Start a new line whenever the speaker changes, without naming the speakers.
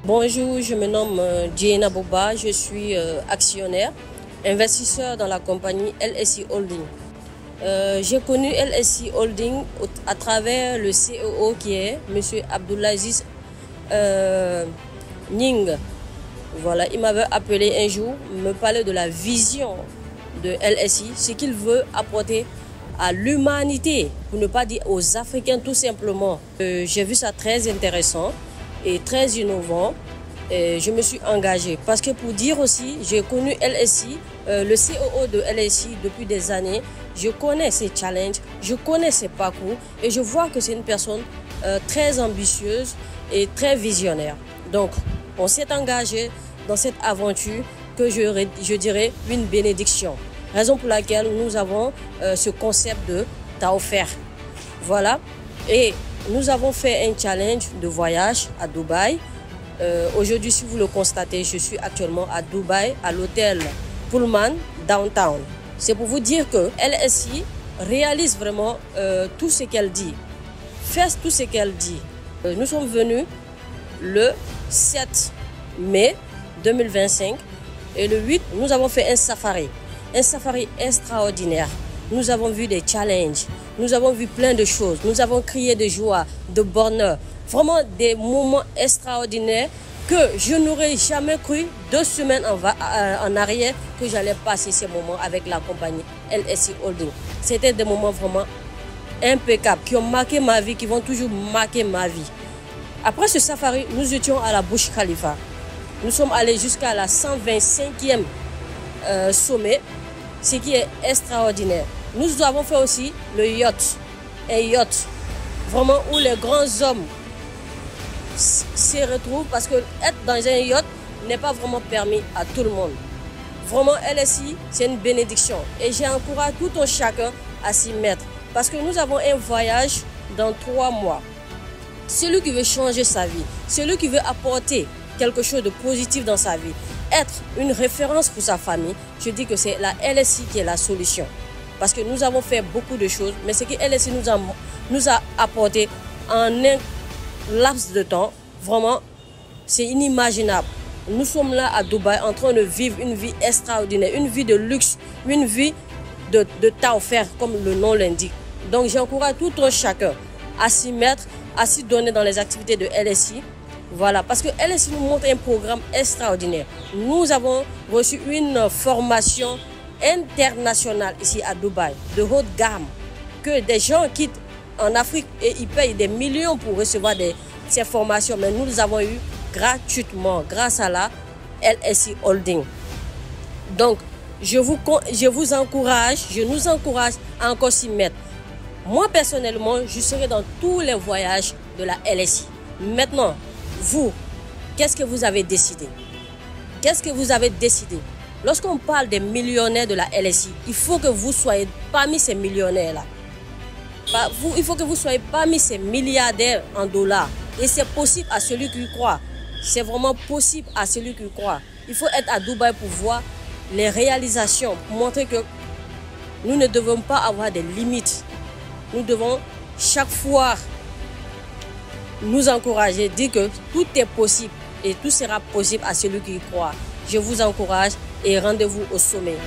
Bonjour, je me nomme Diena Boba, je suis actionnaire, investisseur dans la compagnie LSI Holding. J'ai connu LSI Holding à travers le CEO qui est M. Abdoulaziz Ning. Voilà, il m'avait appelé un jour, me parler de la vision de LSI, ce qu'il veut apporter à l'humanité, pour ne pas dire aux Africains tout simplement. J'ai vu ça très intéressant et très innovant. Et je me suis engagée parce que pour dire aussi, j'ai connu LSI, le CEO de LSI depuis des années. Je connais ses challenges, je connais ses parcours et je vois que c'est une personne très ambitieuse et très visionnaire. Donc, on s'est engagé dans cette aventure que je dirais une bénédiction. Raison pour laquelle nous avons ce concept de Taofer. Voilà. Et nous avons fait un challenge de voyage à Dubaï. Aujourd'hui, si vous le constatez, je suis actuellement à Dubaï, à l'hôtel Pullman Downtown. C'est pour vous dire que LSI réalise vraiment tout ce qu'elle dit, fait tout ce qu'elle dit. Nous sommes venus le 7 mai 2025 et le 8, nous avons fait un safari extraordinaire. Nous avons vu des challenges, nous avons vu plein de choses, nous avons crié de joie, de bonheur. Vraiment des moments extraordinaires que je n'aurais jamais cru 2 semaines en arrière que j'allais passer ces moments avec la compagnie LSI Holding. C'était des moments vraiment impeccables qui ont marqué ma vie, qui vont toujours marquer ma vie. Après ce safari, nous étions à la Burj Khalifa. Nous sommes allés jusqu'à la 125e sommet, ce qui est extraordinaire. Nous avons fait aussi le yacht, un yacht, vraiment où les grands hommes se retrouvent parce que être dans un yacht n'est pas vraiment permis à tout le monde. Vraiment, LSI, c'est une bénédiction et j'encourage tout un chacun à s'y mettre parce que nous avons un voyage dans 3 mois. Celui qui veut changer sa vie, celui qui veut apporter quelque chose de positif dans sa vie, être une référence pour sa famille, je dis que c'est la LSI qui est la solution. Parce que nous avons fait beaucoup de choses, mais ce que LSI nous a apporté en un laps de temps, vraiment, c'est inimaginable. Nous sommes là à Dubaï en train de vivre une vie extraordinaire, une vie de luxe, une vie de Taofer, comme le nom l'indique. Donc j'encourage tout un chacun à s'y mettre, à s'y donner dans les activités de LSI. Voilà, parce que LSI nous montre un programme extraordinaire. Nous avons reçu une formation internationale ici à Dubaï, de haute gamme, que des gens quittent en Afrique et ils payent des millions pour recevoir ces formations. Mais nous les avons eues gratuitement grâce à la LSI Holding. Donc, je vous encourage, je nous encourage à encore s'y mettre. Moi, personnellement, je serai dans tous les voyages de la LSI. Maintenant, vous, qu'est-ce que vous avez décidé? Qu'est-ce que vous avez décidé? Lorsqu'on parle des millionnaires de la LSI, il faut que vous soyez parmi ces millionnaires-là. Il faut que vous soyez parmi ces milliardaires en dollars. Et c'est possible à celui qui croit. C'est vraiment possible à celui qui croit. Il faut être à Dubaï pour voir les réalisations, pour montrer que nous ne devons pas avoir des limites. Nous devons chaque fois nous encourager, dire que tout est possible et tout sera possible à celui qui y croit. Je vous encourage et rendez-vous au sommet.